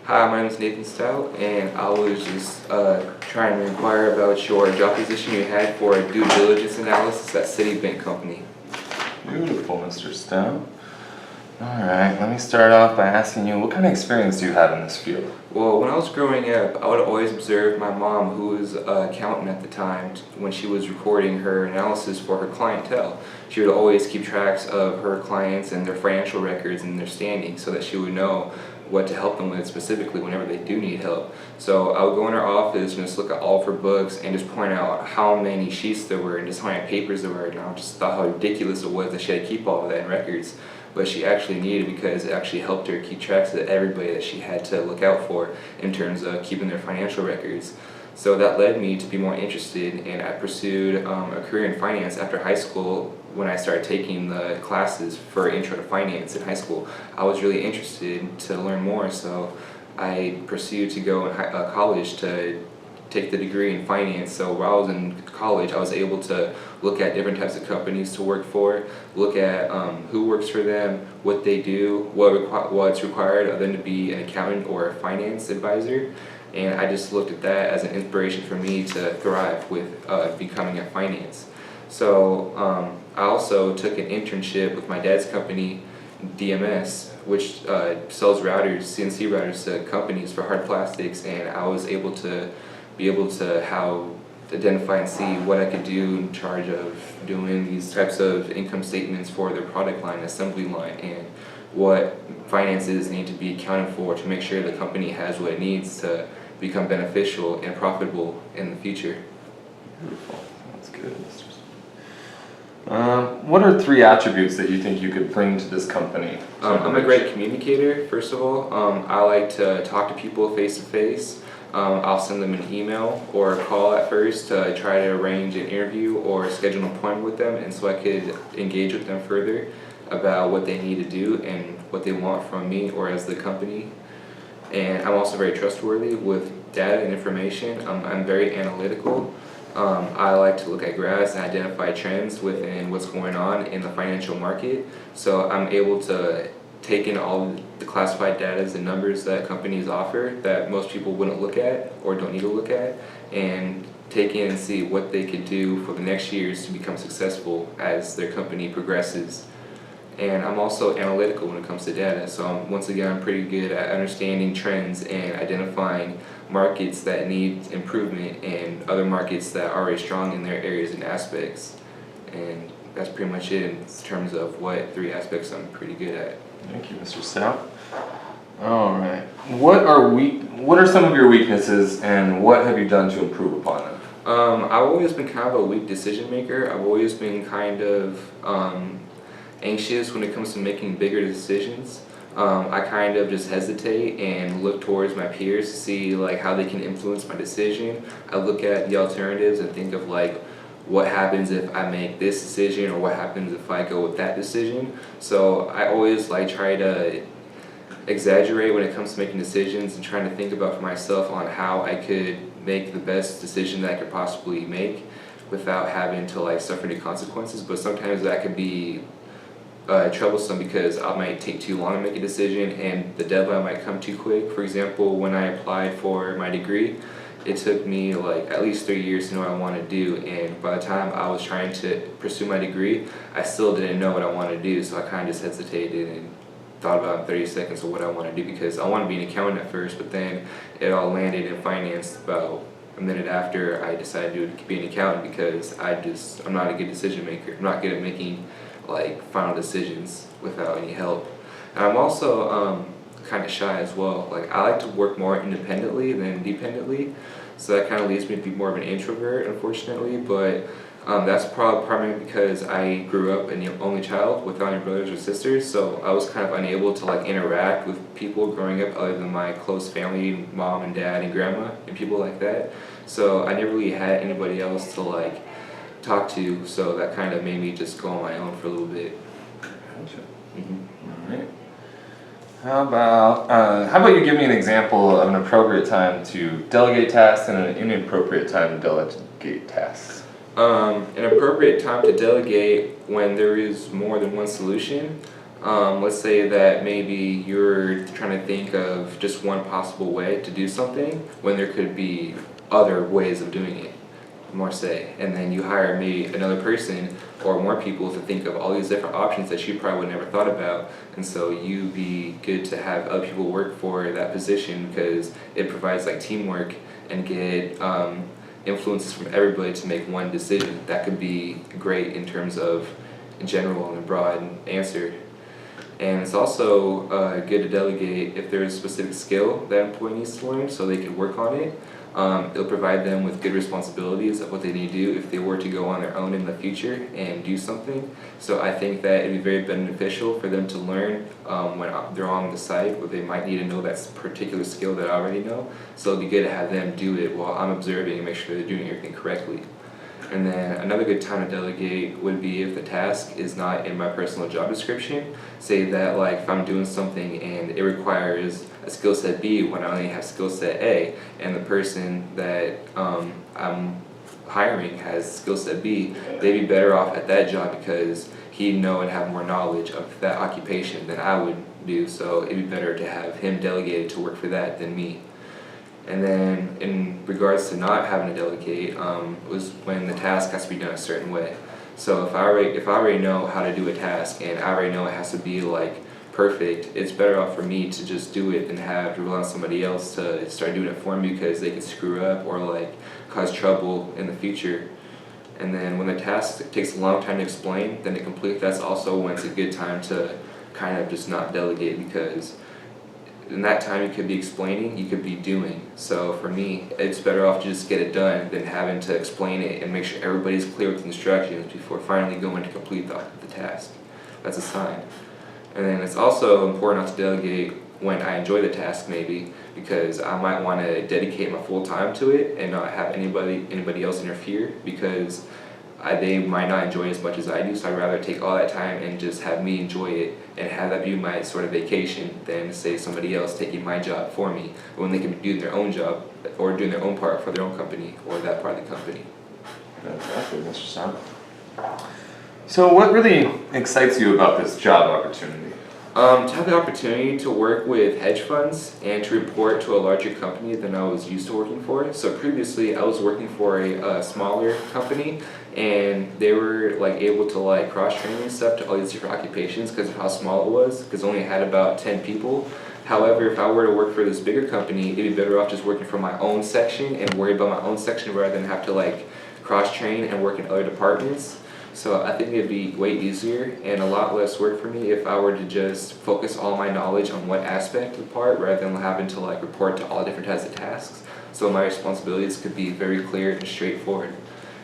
Hi, my name is Nathan Stout, and I was just trying to inquire about your job position you had for due diligence analysis at Citibank Company. Beautiful, Mr. Stout. Alright, let me start off by asking you, what kind of experience do you have in this field? Well, when I was growing up, I would always observe my mom, who was an accountant at the time, when she was recording her analysis for her clientele. She would always keep tracks of her clients and their financial records and their standing so that she would know what to help them with specifically whenever they do need help. So I would go in her office and just look at all of her books and just point out how many sheets there were and just how many papers there were, and I just thought how ridiculous it was that she had to keep all of that in records. But she actually needed it because it actually helped her keep tracks of everybody that she had to look out for in terms of keeping their financial records. So that led me to be more interested, and I pursued a career in finance after high school. When I started taking the classes for Intro to Finance in high school, I was really interested to learn more, so I pursued to go in college to take the degree in finance. So while I was in college, I was able to look at different types of companies to work for, look at who works for them, what they do, what's required of them to be an accountant or a finance advisor. And I just looked at that as an inspiration for me to thrive with becoming a finance. So I also took an internship with my dad's company, DMS, which sells routers, CNC routers to companies for hard plastics, and I was able to identify and see what I could do in charge of doing these types of income statements for their product line, assembly line, and what finances need to be accounted for to make sure the company has what it needs to become beneficial and profitable in the future. Beautiful. That's good, Mr. What are 3 attributes that you think you could bring to this company? I'm a great communicator, first of all. I like to talk to people face to face. I'll send them an email or a call at first to try to arrange an interview or schedule an appointment with them, and so I could engage with them further about what they need to do and what they want from me or as the company. And I'm also very trustworthy with data and information. I'm very analytical. I like to look at graphs and identify trends within what's going on in the financial market, so I'm able to take in all the classified data and numbers that companies offer that most people wouldn't look at or don't need to look at, and take in and see what they could do for the next years to become successful as their company progresses. And I'm also analytical when it comes to data, so I'm pretty good at understanding trends and identifying markets that need improvement and other markets that are already strong in their areas and aspects. And that's pretty much it in terms of what 3 aspects I'm pretty good at. Thank you, Mr. Stout. Alright. What are some of your weaknesses, and what have you done to improve upon them? I've always been kind of a weak decision maker. I've always been kind of anxious when it comes to making bigger decisions. I kind of just hesitate and look towards my peers to see like how they can influence my decision. I look at the alternatives and think of like what happens if I make this decision, or what happens if I go with that decision. So I always like try to exaggerate when it comes to making decisions and trying to think about for myself on how I could make the best decision that I could possibly make without having to like suffer any consequences. But sometimes that could be troublesome because I might take too long to make a decision and the deadline might come too quick. For example, when I applied for my degree, it took me like at least 3 years to know what I want to do, and by the time I was trying to pursue my degree, I still didn't know what I wanted to do, so I kind of just hesitated and thought about in 30 seconds of what I want to do, because I wanted to be an accountant at first, but then it all landed in finance about a minute after I decided to be an accountant, because I'm not a good decision maker. I'm not good at making like final decisions without any help. And I'm also kind of shy as well. Like I like to work more independently than dependently, so that kind of leads me to be more of an introvert, unfortunately. But that's primarily because I grew up an only child without any brothers or sisters, so I was kind of unable to like interact with people growing up other than my close family, mom and dad and grandma and people like that. So I never really had anybody else to like talk to, so that kind of made me just go on my own for a little bit. Gotcha. All right. How about you give me an example of an appropriate time to delegate tasks and an inappropriate time to delegate tasks? An appropriate time to delegate when there is more than one solution. Let's say that maybe you're trying to think of just one possible way to do something when there could be other ways of doing it, more say, and then you hire maybe another person or more people to think of all these different options that you probably would never thought about, and so you be good to have other people work for that position because it provides like teamwork and get influences from everybody to make one decision. That could be great in terms of general and a broad answer. And it's also good to delegate if there's a specific skill that an employee needs to learn so they can work on it. It'll provide them with good responsibilities of what they need to do if they were to go on their own in the future and do something. So I think that it'd be very beneficial for them to learn when they're on the site where they might need to know that particular skill that I already know. So it'd be good to have them do it while I'm observing and make sure they're doing everything correctly. And then another good time to delegate would be if the task is not in my personal job description. Say that like if I'm doing something and it requires a skill set B when I only have skill set A, and the person that I'm hiring has skill set B, they'd be better off at that job because he'd know and have more knowledge of that occupation than I would do. So it'd be better to have him delegated to work for that than me. And then in regards to not having to delegate, was when the task has to be done a certain way. So if I already know how to do a task and I already know it has to be like perfect, it's better off for me to just do it than have to rely on somebody else to start doing it for me because they could screw up or like cause trouble in the future. And then when the task takes a long time to explain, then to complete, that's also when it's a good time to kind of just not delegate because in that time you could be explaining, you could be doing. So for me, it's better off to just get it done than having to explain it and make sure everybody's clear with the instructions before finally going to complete the task. That's a sign. And then it's also important not to delegate when I enjoy the task maybe because I might want to dedicate my full time to it and not have anybody else interfere because they might not enjoy it as much as I do, so I'd rather take all that time and just have me enjoy it and have that be my sort of vacation than say somebody else taking my job for me when they can be doing their own job or doing their own part for their own company or that part of the company. Exactly, Mr. Sam. So what really excites you about this job opportunity? To have the opportunity to work with hedge funds and to report to a larger company than I was used to working for. So previously I was working for a smaller company and they were like able to like cross-train and stuff to all these different occupations because of how small it was, because it only had about 10 people. However, if I were to work for this bigger company, it'd be better off just working for my own section and worry about my own section rather than have to like cross-train and work in other departments. So I think it'd be way easier and a lot less work for me if I were to just focus all my knowledge on one aspect of the part rather than having to like report to all different types of tasks. So my responsibilities could be very clear and straightforward.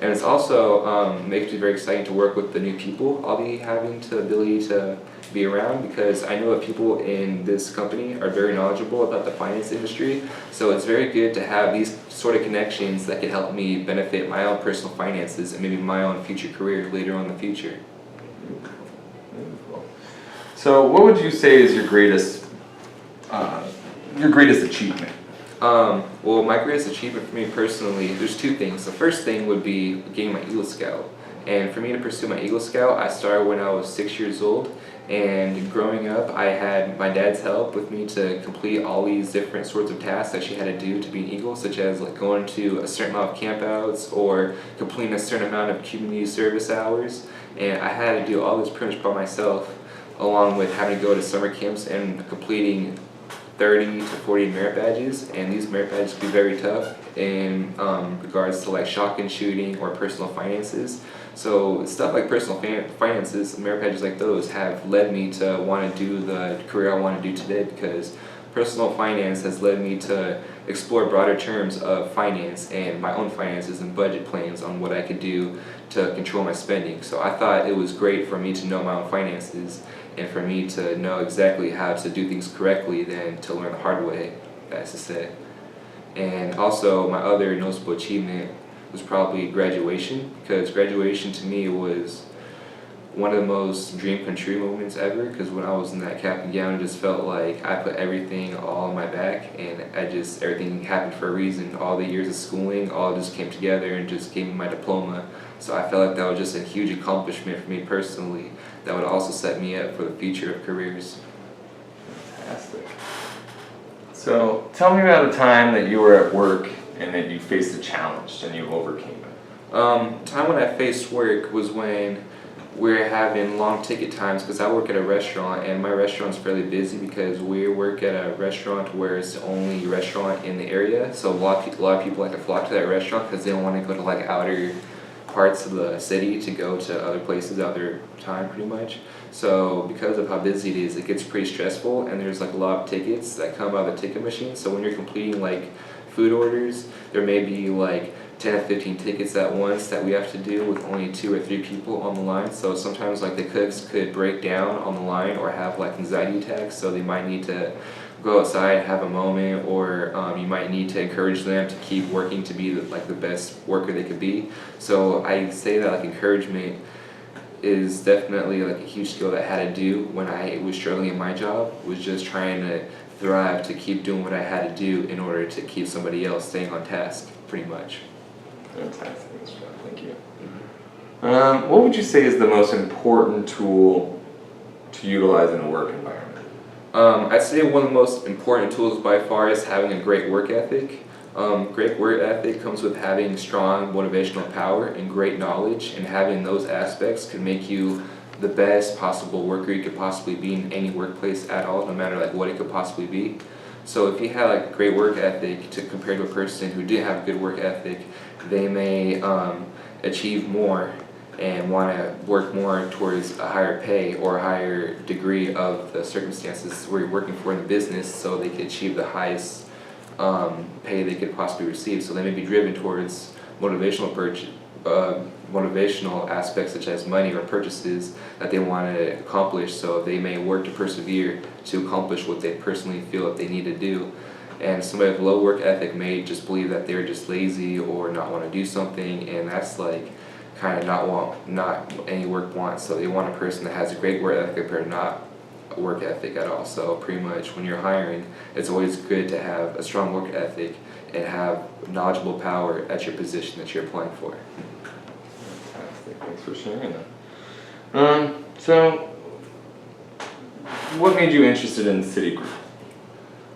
And it's also makes me very exciting to work with the new people I'll be having the ability to be around because I know that people in this company are very knowledgeable about the finance industry. So it's very good to have these sort of connections that can help me benefit my own personal finances and maybe my own future career later on in the future. So what would you say is your greatest achievement? Well, my greatest achievement for me personally, there's two things. The first thing would be getting my Eagle Scout. And for me to pursue my Eagle Scout, I started when I was 6 years old. And growing up, I had my dad's help with me to complete all these different sorts of tasks that she had to do to be an Eagle, such as like going to a certain amount of campouts or completing a certain amount of community service hours. And I had to do all this pretty much by myself, along with having to go to summer camps and completing 30 to 40 merit badges, and these merit badges can be very tough in regards to like shotgun shooting or personal finances. So stuff like personal finances, merit badges like those have led me to want to do the career I want to do today because personal finance has led me to explore broader terms of finance and my own finances and budget plans on what I could do to control my spending. So I thought it was great for me to know my own finances and for me to know exactly how to do things correctly than to learn the hard way, that's to say. And also my other noticeable achievement was probably graduation, because graduation to me was one of the most dream come true moments ever, because when I was in that cap and gown, it just felt like I put everything all on my back, and everything happened for a reason. All the years of schooling all just came together and just gave me my diploma. So I felt like that was just a huge accomplishment for me personally that would also set me up for the future of careers. Fantastic. So tell me about a time that you were at work and that you faced a challenge and you overcame it. Time when I faced work was when we're having long ticket times, because I work at a restaurant and my restaurant's fairly busy because we work at a restaurant where it's the only restaurant in the area. So a lot of people like to flock to that restaurant because they don't want to go to like outer parts of the city to go to other places out their time pretty much. So because of how busy it is, it gets pretty stressful, and there's like a lot of tickets that come out of the ticket machine. So when you're completing like food orders, there may be like 10 or 15 tickets at once that we have to do with only 2 or 3 people on the line. So sometimes like the cooks could break down on the line or have like anxiety attacks, so they might need to go outside, have a moment, or you might need to encourage them to keep working to be the best worker they could be. So I say that like encouragement is definitely like a huge skill that I had to do when I was struggling in my job, was just trying to thrive to keep doing what I had to do in order to keep somebody else staying on task, pretty much. Fantastic, Mr. John. Thank you. What would you say is the most important tool to utilize in a work environment? I'd say one of the most important tools by far is having a great work ethic. Great work ethic comes with having strong motivational power and great knowledge, and having those aspects can make you the best possible worker you could possibly be in any workplace at all, no matter like what it could possibly be. So if you have like great work ethic to compare to a person who didn't have good work ethic, they may achieve more and want to work more towards a higher pay or a higher degree of the circumstances where you're working for in the business, so they can achieve the highest pay they could possibly receive. So they may be driven towards motivational aspects such as money or purchases that they want to accomplish, so they may work to persevere to accomplish what they personally feel that they need to do. And somebody with low work ethic may just believe that they're just lazy or not want to do something, and that's like kind of not what any work wants. So they want a person that has a great work ethic or not work ethic at all. So pretty much when you're hiring, it's always good to have a strong work ethic and have knowledgeable power at your position that you're applying for. Fantastic, thanks for sharing that. So what made you interested in Citigroup?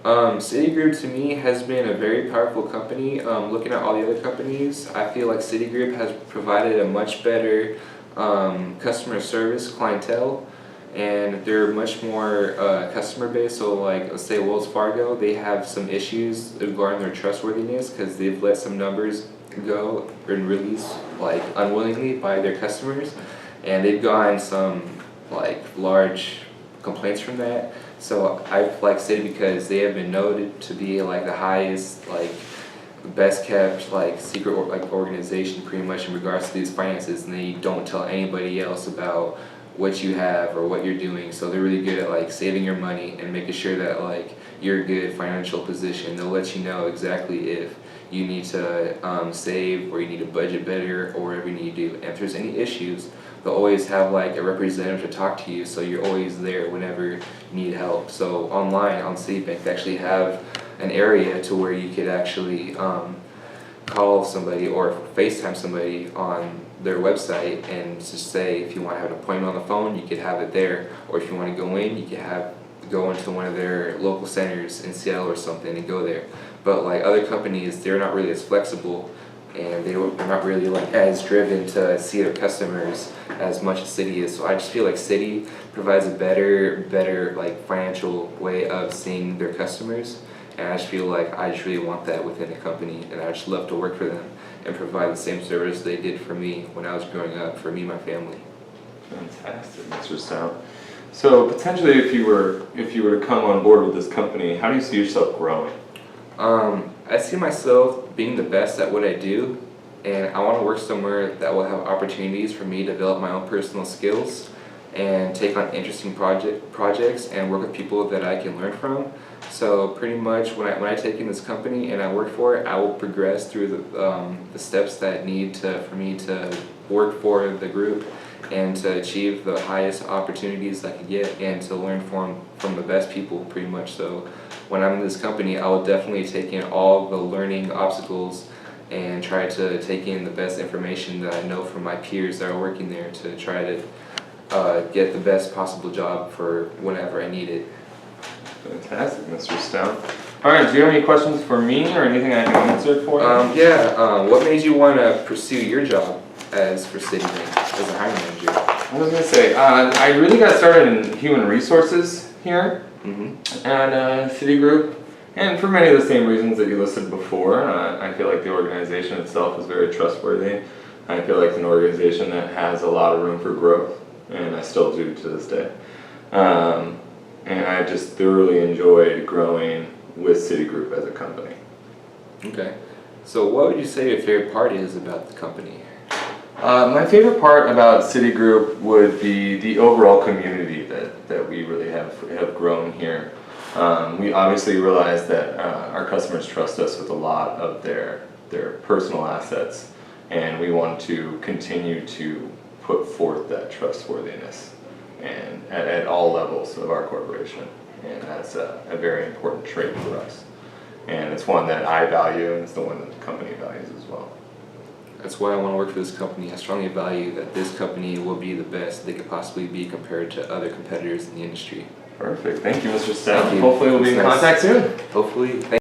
Citigroup to me has been a very powerful company. Looking at all the other companies, I feel like Citigroup has provided a much better customer service clientele, and they're much more customer based. So like let's say Wells Fargo, they have some issues regarding their trustworthiness because they've let some numbers go and release like unwillingly by their customers, and they've gotten some like large complaints from that. So I like Citi because they have been noted to be like the highest, like best kept, like secret organization pretty much in regards to these finances, and they don't tell anybody else about what you have or what you're doing. So they're really good at like saving your money and making sure that like you're in a good financial position. They'll let you know exactly if you need to save or you need to budget better or whatever you need to do. And if there's any issues, they'll always have like a representative to talk to you, so you're always there whenever you need help. So online on Citibank, they actually have an area to where you could actually call somebody or FaceTime somebody on their website and just say if you want to have an appointment on the phone, you could have it there, or if you want to go in, you could go into one of their local centers in Seattle or something and go there. But like other companies, they're not really as flexible, and they're not really like as driven to see their customers as much as Citi is. So I just feel like Citi provides a better like financial way of seeing their customers, and I just feel like I just really want that within the company, and I just love to work for them and provide the same service they did for me when I was growing up, for me and my family. Fantastic, Mr. Stout. So potentially, if you were to come on board with this company, how do you see yourself growing? I see myself being the best at what I do, and I want to work somewhere that will have opportunities for me to develop my own personal skills and take on interesting projects and work with people that I can learn from. So pretty much when I take in this company and I work for it, I will progress through the steps that need for me to work for the group and to achieve the highest opportunities I could get and to learn from the best people pretty much. So when I'm in this company, I will definitely take in all the learning obstacles and try to take in the best information that I know from my peers that are working there to try to get the best possible job for whenever I need it. Fantastic, Mr. Stone. All right, do you have any questions for me or anything I can answer for you? What made you want to pursue your job as for Citibank as a hiring manager? I was gonna say, I really got started in human resources here at Citigroup, and for many of the same reasons that you listed before. I feel like the organization itself is very trustworthy. I feel like it's an organization that has a lot of room for growth, and I still do to this day. And I just thoroughly enjoyed growing with Citigroup as a company. Okay. So what would you say your favorite part is about the company? My favorite part about Citigroup would be the overall community that we really have grown here. We obviously realize that our customers trust us with a lot of their personal assets, and we want to continue to put forth that trustworthiness and at all levels of our corporation, and that's a very important trait for us, and it's one that I value, and it's the one that the company values as well. That's why I want to work for this company. I strongly value that this company will be the best they could possibly be compared to other competitors in the industry. Perfect. Thank you, Mr. Stone. Thank you. Hopefully we'll be in It's nice. contact soon. Hopefully.